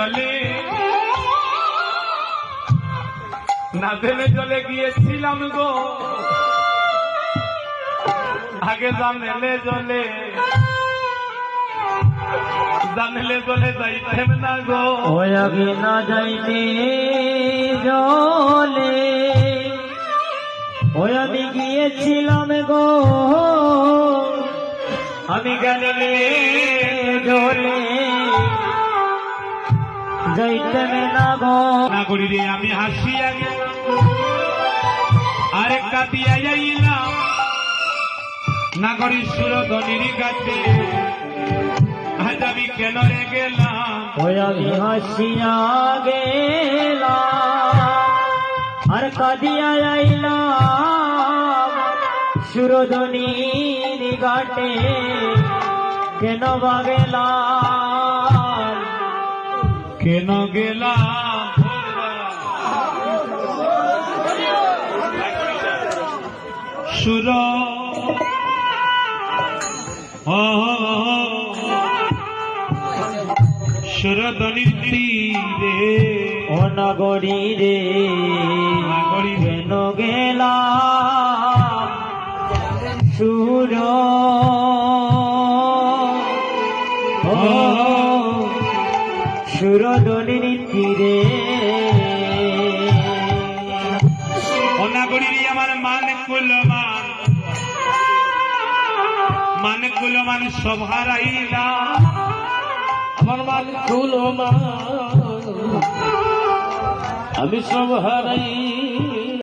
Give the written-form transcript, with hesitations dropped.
জলে না জেনে জলে গিয়েছিলাম গো আগে জানলে জলে যাইতাম না গো ওই আগে না যাইতে জলে ওই আমি গিয়েছিলাম গো আমি জানলে জলে যাইতাম না গো না করি রে আমি হাসিয়া গেলাম আরেক কাটিয়া যাইলাম না করি সুরধনির কাছে আজ আমি কেন রে গেলাম ওই আমি হাসিয়া গেলাম আর কাঁদিয়া আইলাম সুরধনির ঘাটে কেন বা গেলাম কেন গেলাম সুর সুরধনির তীরে ও নগরী রে নগরী কেন গেলাম সুর সুরধনির তীরে অনাগরী আমার মান কুলমান সব হারাইলা আমার মান কুলমান আমি সব হারাই